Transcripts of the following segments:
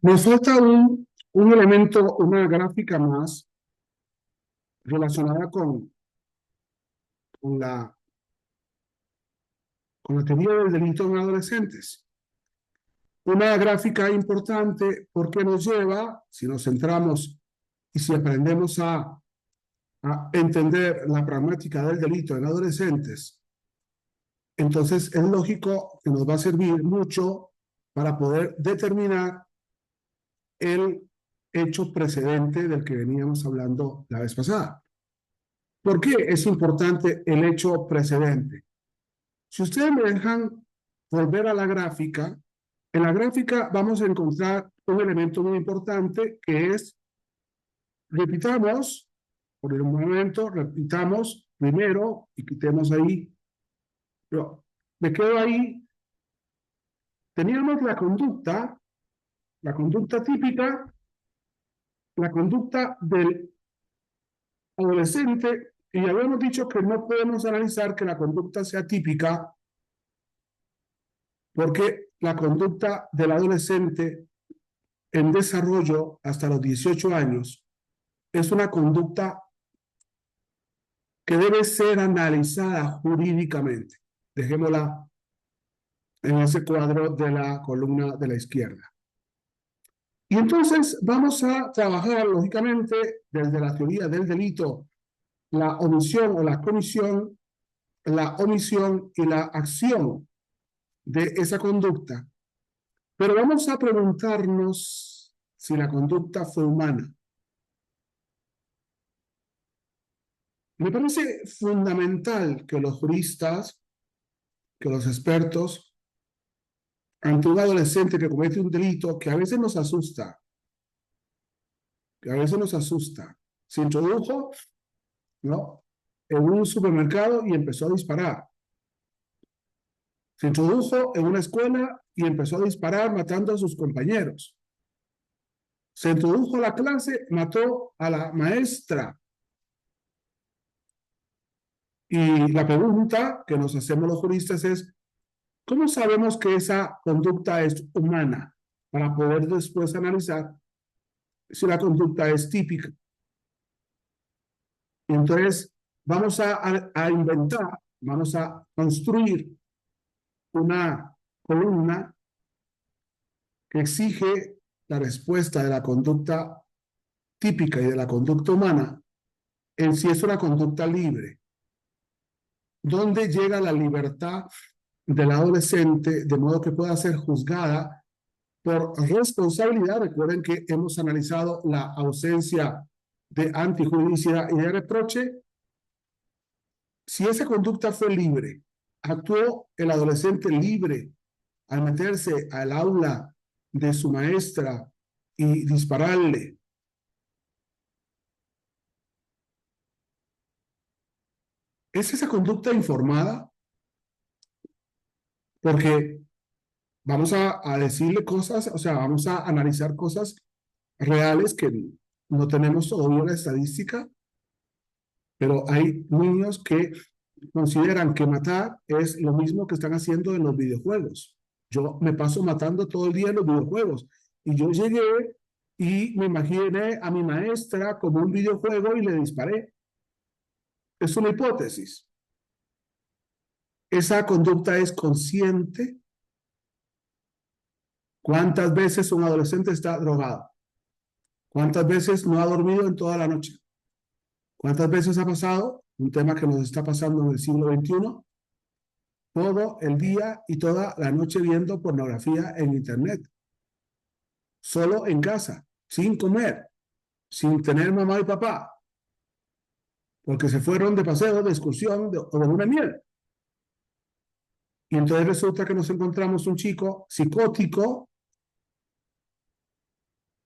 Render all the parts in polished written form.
Nos falta un elemento, una gráfica más relacionada con la, con la teoría del delito en adolescentes. Una gráfica importante porque nos lleva, si nos centramos y si aprendemos a entender la pragmática del delito en adolescentes, entonces es lógico que nos va a servir mucho para poder determinar el hecho precedente del que veníamos hablando la vez pasada. ¿Por qué es importante el hecho precedente? Si ustedes me dejan volver a la gráfica, en la gráfica vamos a encontrar un elemento muy importante que es, repitamos, por el momento, repitamos primero y quitemos ahí, pero me quedo ahí, teníamos la conducta típica, la conducta del adolescente, y habíamos dicho que no podemos analizar que la conducta sea típica porque la conducta del adolescente en desarrollo hasta los 18 años es una conducta que debe ser analizada jurídicamente. Dejémosla en ese cuadro de la columna de la izquierda. Y entonces vamos a trabajar, lógicamente, desde la teoría del delito, la omisión o la omisión y la acción de esa conducta. Pero vamos a preguntarnos si la conducta fue humana. Me parece fundamental que los juristas, que los expertos, ante un adolescente que comete un delito que a veces nos asusta, se introdujo, ¿no?, en un supermercado y empezó a disparar. Se introdujo en una escuela y empezó a disparar matando a sus compañeros. Se introdujo a la clase, mató a la maestra. Y la pregunta que nos hacemos los juristas es, ¿cómo sabemos que esa conducta es humana? Para poder después analizar si la conducta es típica. Y entonces vamos a inventar, vamos a construir una columna que exige la respuesta de la conducta típica y de la conducta humana en si es una conducta libre. ¿Dónde llega la libertad del adolescente de modo que pueda ser juzgada por responsabilidad? Recuerden que hemos analizado la ausencia de antijudicialidad y de reproche. Si esa conducta fue libre, actuó el adolescente libre al meterse al aula de su maestra y dispararle. ¿Es esa conducta informada? Porque vamos a decirle cosas, o sea, vamos a analizar cosas reales que no tenemos todavía la estadística, pero hay niños que consideran que matar es lo mismo que están haciendo en los videojuegos. Yo me paso matando todo el día en los videojuegos y yo llegué y me imaginé a mi maestra como un videojuego y le disparé. Es una hipótesis. ¿Esa conducta es consciente? ¿Cuántas veces un adolescente está drogado? ¿Cuántas veces no ha dormido en toda la noche? ¿Cuántas veces ha pasado un tema que nos está pasando en el siglo XXI? Todo el día y toda la noche viendo pornografía en internet, solo en casa, sin comer, sin tener mamá y papá, porque se fueron de paseo, de excursión o de luna de miel. Y entonces resulta que nos encontramos un chico psicótico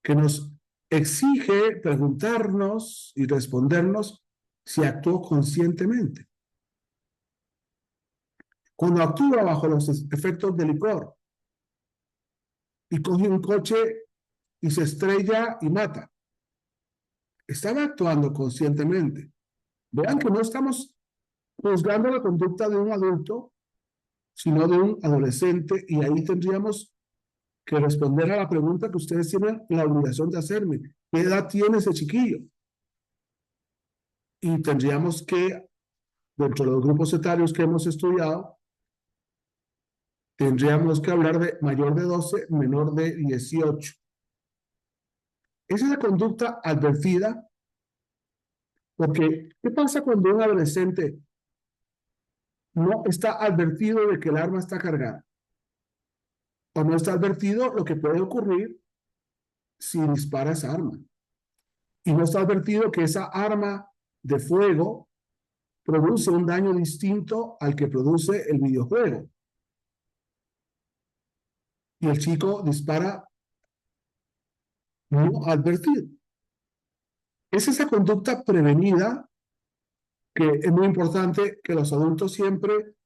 que nos exige preguntarnos y respondernos si actuó conscientemente. Cuando actúa bajo los efectos del licor y coge un coche y se estrella y mata, estaba actuando conscientemente. Vean que no estamos juzgando la conducta de un adulto, sino de un adolescente, y ahí tendríamos que responder a la pregunta que ustedes tienen la obligación de hacerme. ¿Qué edad tiene ese chiquillo? Y tendríamos que, dentro de los grupos etarios que hemos estudiado, tendríamos que hablar de mayor de 12, menor de 18. Esa es la conducta advertida, porque ¿qué pasa cuando un adolescente no está advertido de que el arma está cargada? O no está advertido lo que puede ocurrir si dispara esa arma. Y no está advertido que esa arma de fuego produce un daño distinto al que produce el videojuego. Y el chico dispara no advertido. Es esa conducta prevenida que es muy importante que los adultos siempre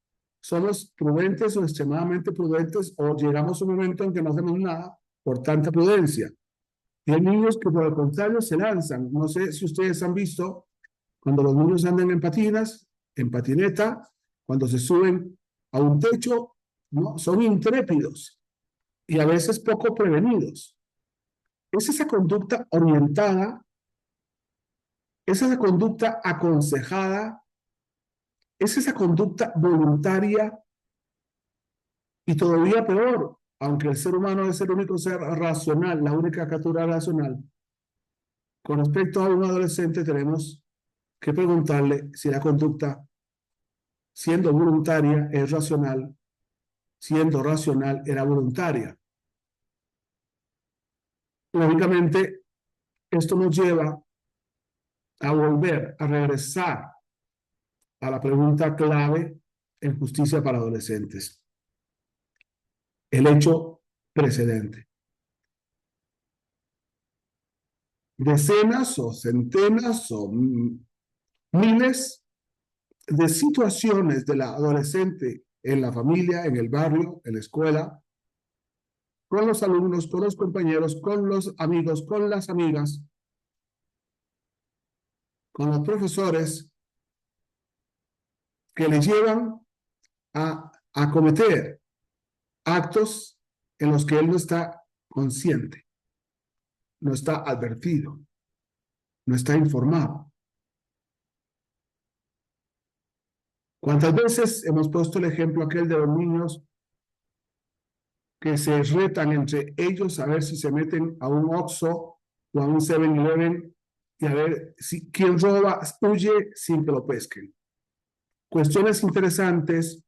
somos prudentes o extremadamente prudentes o llegamos a un momento en que no hacemos nada por tanta prudencia. Y hay niños que por el contrario se lanzan. No sé si ustedes han visto cuando los niños andan en patinas, en patineta, cuando se suben a un techo, ¿no? Son intrépidos y a veces poco prevenidos. Es esa conducta orientada, es esa conducta aconsejada, es esa conducta voluntaria y todavía peor, aunque el ser humano es el único ser racional, la única criatura racional, con respecto a un adolescente tenemos que preguntarle si la conducta, siendo voluntaria, es racional, siendo racional, era voluntaria. Lógicamente, esto nos lleva a volver, a regresar a la pregunta clave en justicia para adolescentes. El hecho precedente. Decenas o centenas o miles de situaciones de la adolescente en la familia, en el barrio, en la escuela, con los alumnos, con los compañeros, con los amigos, con las amigas, con los profesores, que le llevan a cometer actos en los que él no está consciente, no está advertido, no está informado. ¿Cuántas veces hemos puesto el ejemplo aquel de los niños que se retan entre ellos a ver si se meten a un Oxxo o a un 7-Eleven y a ver si quién roba, huye sin que lo pesquen? Cuestiones interesantes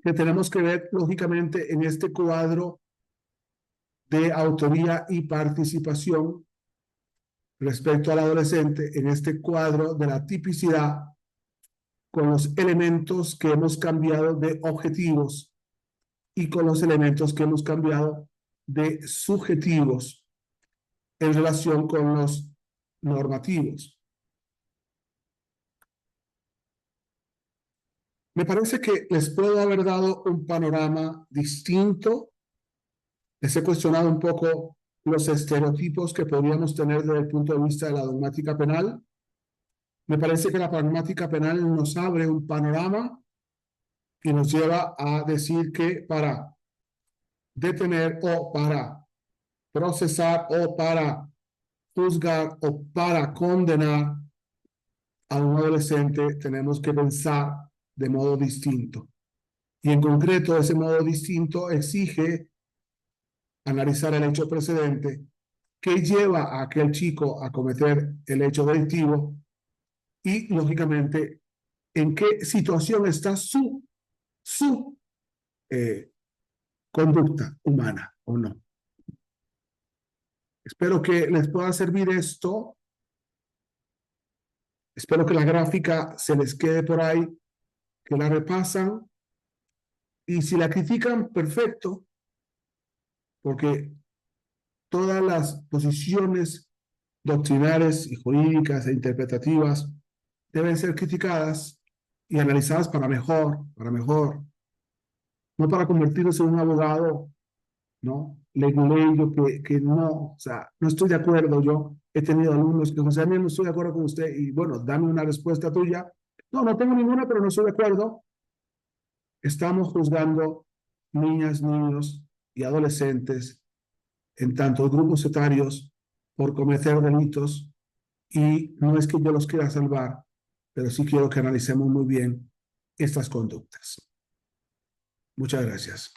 que tenemos que ver lógicamente en este cuadro de autoría y participación respecto al adolescente, en este cuadro de la tipicidad con los elementos que hemos cambiado de objetivos y con los elementos que hemos cambiado de subjetivos en relación con los normativos. Me parece que les puedo haber dado un panorama distinto. Les he cuestionado un poco los estereotipos que podríamos tener desde el punto de vista de la dogmática penal. Me parece que la pragmática penal nos abre un panorama y nos lleva a decir que para detener o para procesar o para juzgar o para condenar a un adolescente tenemos que pensar de modo distinto. Y en concreto, ese modo distinto exige analizar el hecho precedente que lleva a aquel chico a cometer el hecho delictivo y, lógicamente, en qué situación está su conducta humana o no. Espero que les pueda servir esto. Espero que la gráfica se les quede por ahí, que la repasan y si la critican, perfecto, porque todas las posiciones doctrinales y jurídicas e interpretativas deben ser criticadas y analizadas para mejor, no para convertirse en un abogado, ¿no? Leguleyo que no, o sea, no estoy de acuerdo. Yo he tenido alumnos que, José, a mí no estoy de acuerdo con usted y bueno, dame una respuesta tuya. No, no tengo ninguna, pero no estoy de acuerdo. Estamos juzgando niñas, niños y adolescentes en tantos grupos etarios por cometer delitos, y no es que yo los quiera salvar, pero sí quiero que analicemos muy bien estas conductas. Muchas gracias.